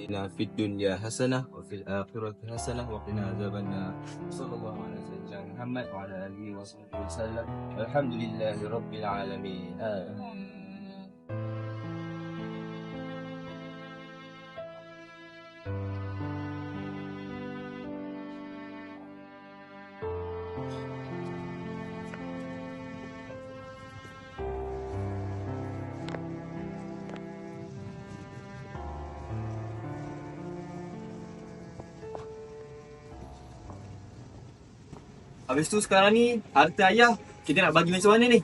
آتنا في الدنيا حسنة وفي الآخرة حسنة وقنا عذاب النار. صلى الله على سيدنا محمد وعلى آله وصحبه وسلم. الحمد لله رب العالمين. Habis tu sekarang ni harta ayah kita nak bagi macam mana ni?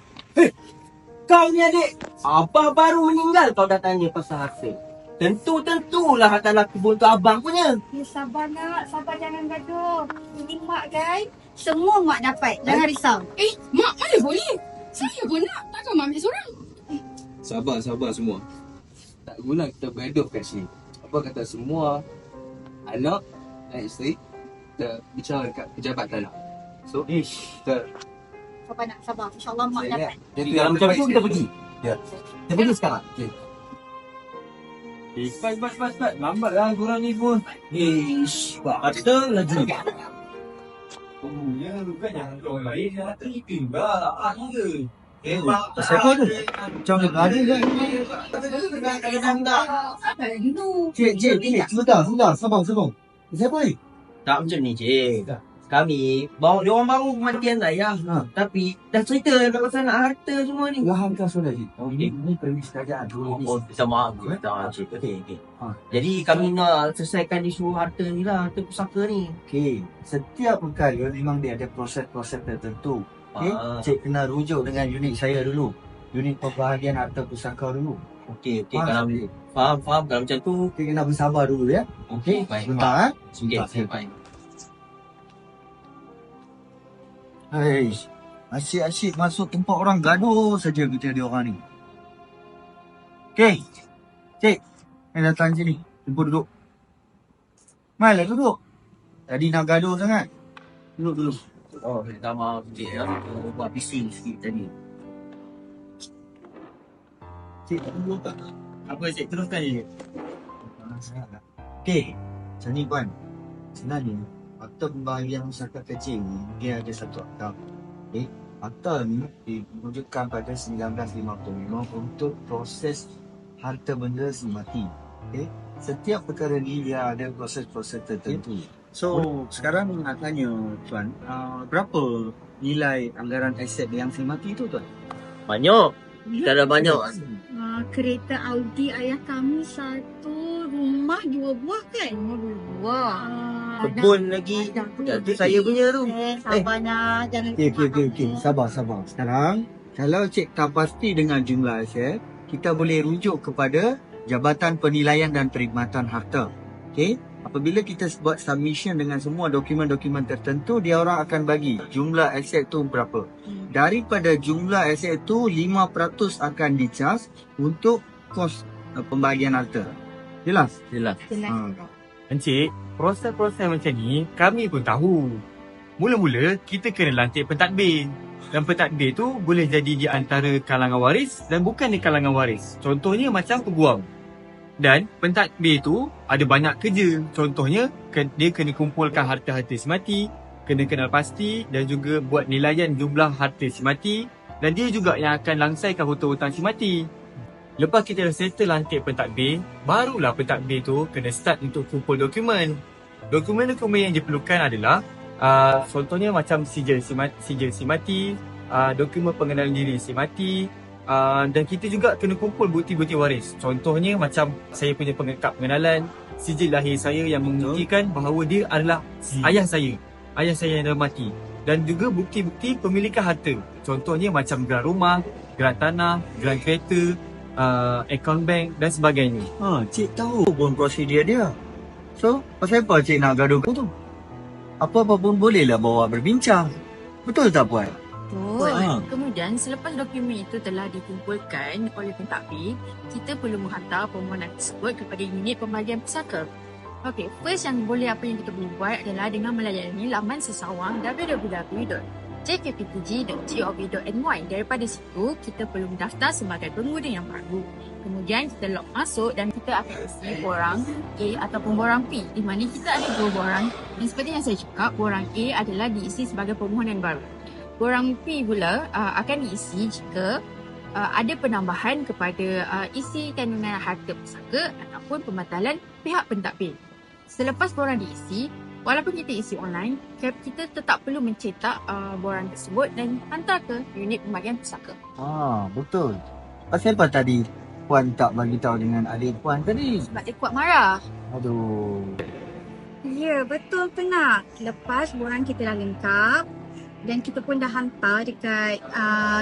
Kau ni adik, abang baru meninggal kau dah tanya pasal harta. Tentulah harta laki kebun tu abang punya. Ya sabar nak, sabar jangan gaduh. Ini mak kan, semua mak dapat, jangan risau. Mak mana boleh? Saya pun nak, takkan mak ambil seorang. Sabar semua. Tak guna kita bergaduh kat sini. Apa kata semua anak dan isteri kita bicara kat pejabat tanah. So, kita Sabar nak, sabar. InsyaAllah mak dapat. Jadi kalau macam tu kita pergi. Ya. Kita pergi sekarang. Okay. Pas. Lambat lah korang ni pun. Harta lagi. Ya, bukan jangan orang lain. Harta ni tinggal. Pasal apa tu? Macam mana ada kan? Cik, ini sebentar. Sabar. Siapa ni? Tak macam ni, Cik. Kami bawa dia orang baru kematian saya. Tapi dah cerita pasal nak harta semua ni. Lahan kau sudah Cik. Ini pergi sekejap dulu. Minta maaf. Cik. Okey. Jadi kami nak selesaikan isu harta ni lah, harta pusaka ni. Okey. Setiap perkara memang dia ada proses-proses tertentu. Okey. Cik kena rujuk dengan unit saya dulu. Unit pembahagian harta pusaka dulu. Okey. Kalau faham kalau macam tu kita kena bersabar dulu ya. Okey. Sebentar Baik. Hei, asyik-asyik masuk tempat orang gaduh saja kita dia orang ni. Okey. Cik, datang sini. Jemput duduk. Malah duduk. Tadi nak gaduh sangat. Duduk dulu. Oh, minta maaf Cik ya. Buat bising sikit tadi. Cik, dulu tak? Apa Cik? Teruskan je. Okey. Macam ni Puan. Sebenarnya akta pembahagian masyarakat kecil ni dia ada satu akta. Okey, akta ni diwujudkan pada 1955 untuk proses harta benda semati. Okey, setiap perkara ni dia ada proses-proses tertentu. So, sekarang nak tanya Tuan, berapa nilai anggaran aset yang semati tu Tuan? Banyak. Kita ada banyak. Kereta Audi ayah kami satu, rumah 2 buah kan? 2 buah. Kebun lagi. Itu saya punya tu. Sabarnya, jangan. Okey. Sabar. Sekarang, kalau cik tak pasti dengan jumlah aset, kita boleh rujuk kepada Jabatan Penilaian dan Perkhidmatan Harta. Okey? Apabila kita buat submission dengan semua dokumen-dokumen tertentu, dia orang akan bagi jumlah aset tu berapa. Daripada jumlah aset tu, 5% akan di-charge untuk kos pembahagian harta. Jelas? Encik, proses-proses macam ni kami pun tahu. Mula-mula kita kena lantik pentadbir. Dan pentadbir tu boleh jadi di antara kalangan waris dan bukan di kalangan waris. Contohnya macam peguam. Dan pentadbir tu ada banyak kerja. Contohnya dia kena kumpulkan harta-harta semati, kena kenal pasti dan juga buat nilaian jumlah harta semati, dan dia juga yang akan langsaikan hutang-hutang semati. Lepas kita dah settle lantik pentadbir, barulah pentadbir tu kena start untuk kumpul dokumen. Dokumen-dokumen yang diperlukan adalah contohnya macam sijil semati, dokumen pengenalan diri semati, dan kita juga kena kumpul bukti-bukti waris. Contohnya macam saya punya kad pengenalan, sijil lahir saya yang membuktikan bahawa dia adalah ayah saya yang dah mati, dan juga bukti-bukti pemilikan harta. Contohnya macam geran rumah, geran tanah, geran kereta, akaun bank dan sebagainya. Cik tahu pun prosedur dia. So, pasal apa cik nak gaduh tu? Apa-apa pun bolehlah bawa berbincang. Betul tak Puan? Betul. Kemudian selepas dokumen itu telah dikumpulkan oleh pentadbir, kita perlu menghantar permohonan tersebut kepada unit pembahagian pusaka. First yang kita boleh buat adalah dengan melayani laman sesawang www. jkptg.gov.my. Daripada situ, kita perlu mendaftar sebagai pengguna yang baru. Kemudian kita log masuk dan kita akan isi borang A ataupun borang P, di mana kita ada 2 borang. Dan seperti yang saya cakap, borang A adalah diisi sebagai permohonan baru. Borang P pula akan diisi jika ada penambahan kepada isi kandungan harta pusaka ataupun pembatalan pihak pentadbir. Selepas borang diisi, walaupun kita isi online, kita tetap perlu mencetak borang tersebut dan hantar ke unit pembagian pusaka. Betul. Pasal apa tadi Puan tak bagi tahu dengan adik Puan tadi? Sebab dia kuat marah. Aduh. Ya, betul Penak. Lepas borang kita dah lengkap dan kita pun dah hantar dekat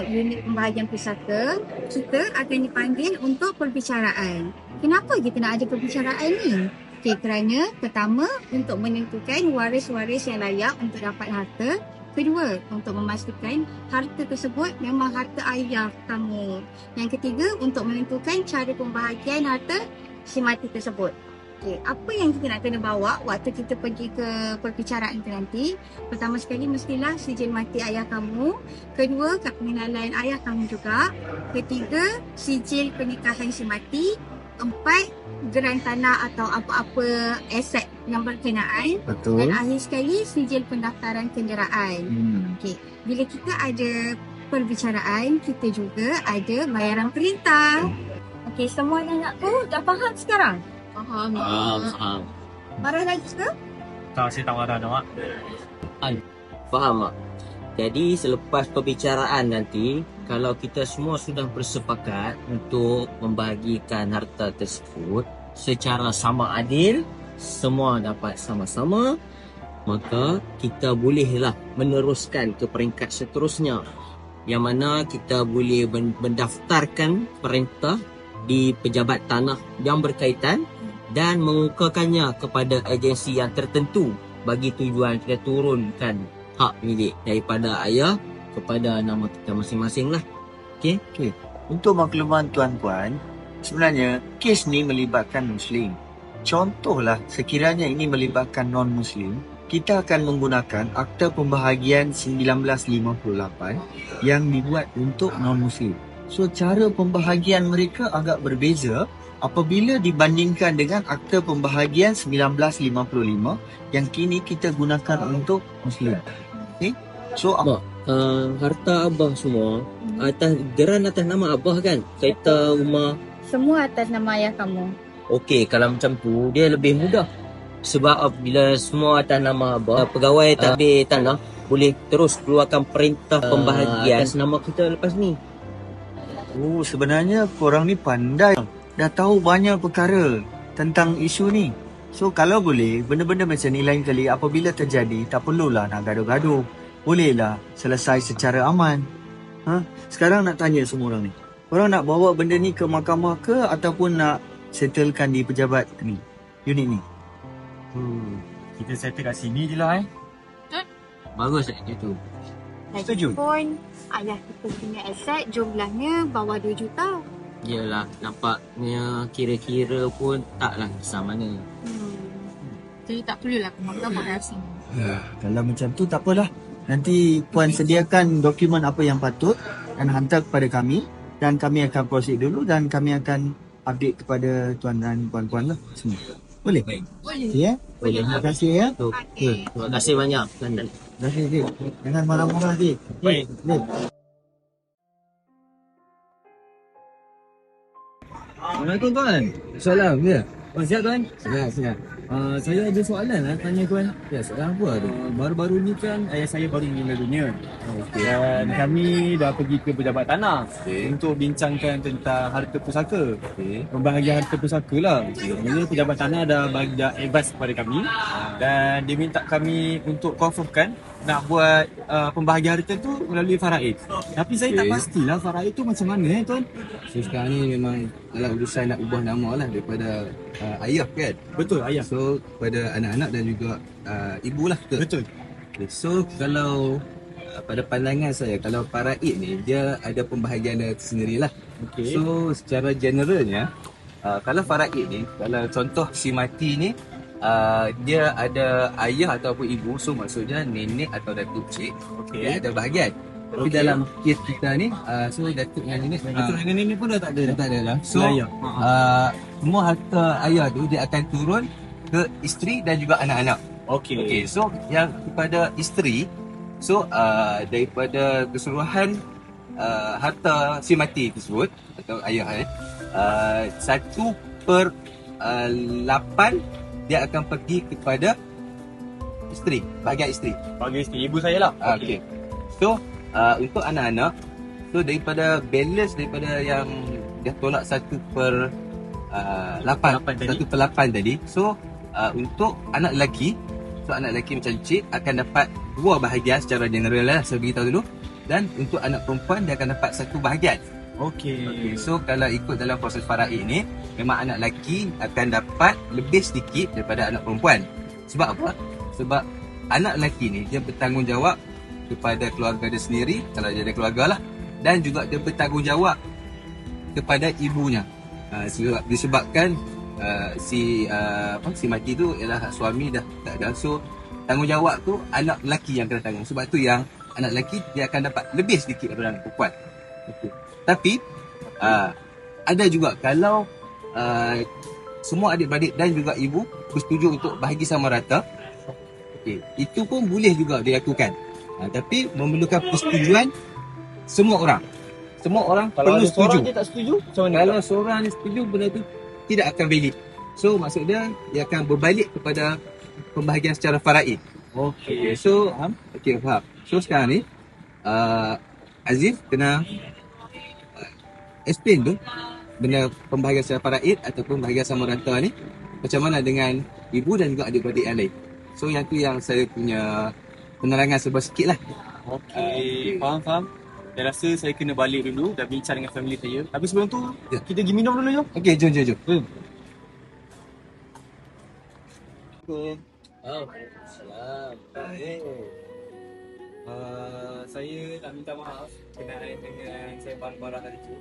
unit pembahagian pusaka, kita akan dipanggil untuk perbicaraan. Kenapa kita nak ada perbicaraan ni? Kerana pertama, untuk menentukan waris-waris yang layak untuk dapat harta. Kedua, untuk memastikan harta tersebut memang harta ayah kamu. Yang ketiga, untuk menentukan cara pembahagian harta si mati tersebut. Apa yang kita nak kena bawa waktu kita pergi ke perbicaraan itu nanti? Pertama sekali mestilah sijil mati ayah kamu. Kedua, kad pengenalan ayah kamu juga. Ketiga, sijil pernikahan si mati. 4, geran tanah atau apa-apa aset yang berkenaan. Betul. Dan akhir sekali, sijil pendaftaran kenderaan. Bila kita ada perbicaraan, kita juga ada bayaran perintah. Semua anak tu dah faham sekarang? Faham. Marah lagi ke? Tak, saya tak marah dah, Mak. Faham tak? Jadi selepas perbicaraan nanti, kalau kita semua sudah bersepakat untuk membahagikan harta tersebut secara sama adil, semua dapat sama-sama, maka kita bolehlah meneruskan ke peringkat seterusnya, yang mana kita boleh mendaftarkan perintah di pejabat tanah yang berkaitan dan mengukakannya kepada agensi yang tertentu bagi tujuan kita turunkan hak milik daripada ayah kepada nama kita masing-masing lah. Okey? Untuk makluman tuan-puan, sebenarnya kes ni melibatkan Muslim. Contohlah, sekiranya ini melibatkan non-Muslim, kita akan menggunakan Akta Pembahagian 1958 yang dibuat untuk non-Muslim. So, cara pembahagian mereka agak berbeza apabila dibandingkan dengan Akta Pembahagian 1955 yang kini kita gunakan untuk Muslim. Okay? So, harta abah semua geran atas nama abah kan? Kereta, rumah. Semua atas nama ayah kamu. Okey, kalau macam tu dia lebih mudah. Sebab bila semua atas nama abah, pegawai tadbir tanah boleh terus keluarkan perintah pembahagian atas nama kita lepas ni. Oh, sebenarnya korang ni pandai. Dah tahu banyak perkara tentang isu ni. So, kalau boleh, benda-benda macam ni lain kali apabila terjadi, tak perlulah nak gaduh-gaduh. Bolehlah selesai secara aman. Sekarang nak tanya semua orang ni. Korang nak bawa benda ni ke mahkamah ke ataupun nak settlekan di pejabat ni, unit ni? Kita settle kat sini je lah. Bagus tak itu? Setuju? Lagipun, ayah kita punya aset jumlahnya bawah 2 juta. Yelah, nampaknya kira-kira pun taklah besar mana. Jadi tak perlulah ke mahkamah sini. Kalau macam tu tak apalah. Nanti puan sediakan dokumen apa yang patut dan hantar kepada kami dan kami akan proceed dulu dan kami akan update kepada tuan dan puan-puan lah semua. Boleh? Boleh. Ya? Boleh. Terima kasih ya. Okey. Terima kasih banyak. Terima kasih, Dik. Jangan marah-marah, Dik. Baik. Dik. Assalamualaikum tuan. Salam ya. Siap tuan? Siap. Saya ada soalan nak tanya tuan. Ya, soalan apa tu? Baru-baru ni kan ayah saya baru meninggal dunia. Dan kami dah pergi ke pejabat tanah untuk bincangkan tentang harta pusaka. Pembahagian harta pusaka lah. Sebenarnya pejabat tanah dah advise kepada kami dan dia minta kami untuk confirmkan nak buat pembahagian harta tu melalui faraid. Tapi saya tak pastilah faraid tu macam mana tuan. So sekarang ni memang dalam urusan nak ubah nama lah daripada ayah kan. Betul, ayah. So pada anak-anak dan juga ibu lah ke? Betul. Okay, so kalau pada pandangan saya, kalau faraid ni dia ada pembahagian dia sendirilah. Okay. So secara generalnya kalau faraid ni, kalau contoh si mati ni dia ada ayah ataupun ibu, so maksudnya nenek atau datuk cik, dia ada bahagian. Tapi dalam kes kita ni, so datuk dengan nenek Datuk dengan nenek pun dah tak ada. tak ada lah. So Ayah. semua harta ayah tu dia akan turun ke isteri dan juga anak-anak. Okey, so yang kepada isteri, so daripada keseluruhan harta si mati tersebut atau ayah 1/8 dia akan pergi kepada isteri, bahagian isteri. Bagi isteri ibu saya lah. Okey. So untuk anak-anak, so daripada balance daripada yang dia tolak 1/8 tadi. So untuk anak lelaki, so anak lelaki macam cik akan dapat 2 bahagian secara general lah, saya beritahu dulu. Dan untuk anak perempuan dia akan dapat 1 bahagian. Okey. So kalau ikut dalam proses faraid ni, memang anak lelaki akan dapat lebih sedikit daripada anak perempuan. Sebab apa? Sebab anak lelaki ni dia bertanggungjawab kepada keluarga dia sendiri, kalau dia ada keluarga lah, dan juga dia bertanggungjawab kepada ibunya. Disebabkan si mati tu ialah suami dah tak ada, so tanggungjawab tu anak lelaki yang kena tanggung. Sebab tu yang anak lelaki dia akan dapat lebih sedikit daripada anak perempuan. Okay. Tapi ada juga kalau semua adik-beradik dan juga ibu bersetuju untuk bahagi sama rata, okay, itu pun boleh juga dilakukan. Tapi memerlukan persetujuan semua orang. Semua orang Kalau perlu ada seorang setuju. dia tak setuju, macam mana? Kalau seorang ni setuju, benda tu tidak akan valid. So maksud dia akan berbalik kepada pembahagian secara faraid. Okey. So faham. So sekarang ni Aziz kena explain tu benda pembahagian secara faraid ataupun bahagian sama rata ni macam mana dengan ibu dan juga adik-beradik yang lain. So yang tu yang saya punya penerangan serba sikit lah. Okey, faham. Saya rasa saya kena balik dulu dan bincang dengan family saya. Tapi sebelum tu, Ya. kita pergi minum dulu jom. Okey, jom. Saya nak minta maaf berkenaan dengan saya barang-barang tadi tu.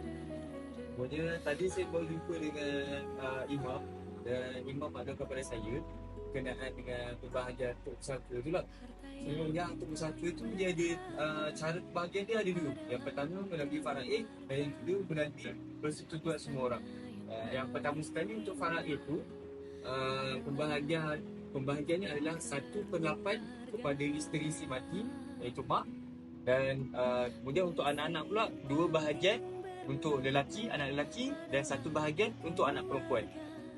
Sebenarnya tadi saya baru jumpa dengan Imam dan Imam ada kepada saya berkenaan dengan pembahagian tok pusaka tu lah. So, yang tok pusaka tu dia ada cara pembahagian dia ada dua. Yang pertama melalui faraid dan yang kedua melalui persetujuan semua orang. Yang pertama sekali untuk faraid tu pembahagiannya adalah 1/8 kepada isteri si mati, iaitu mak, dan kemudian untuk anak-anak pula 2 bahagian untuk lelaki, anak lelaki, dan 1 bahagian untuk anak perempuan.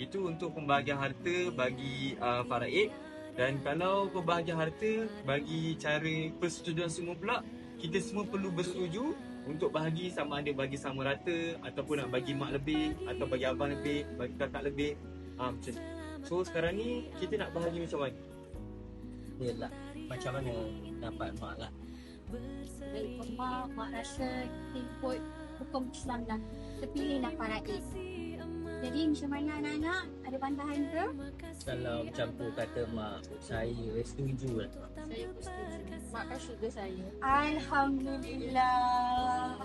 Itu untuk pembahagian harta bagi faraid. Dan kalau pembahagian harta bagi cara persetujuan semua pula, kita semua perlu bersetuju untuk bahagi, sama ada bagi sama rata ataupun nak bagi mak lebih atau bagi abang lebih, bagi kakak lebih, macam tu. So sekarang ni kita nak bahagi macam mana? Yelah, macam mana dapat mak lah. Dari mak rasa kita ikut hukum Islam lah. Terpilihlah faraid. Jadi macam mana anak-anak? Ada bantahan ke? Kalau macam tu kata mak, saya setuju lah. Saya pun setuju. Mak kan sugar saya. Alhamdulillah.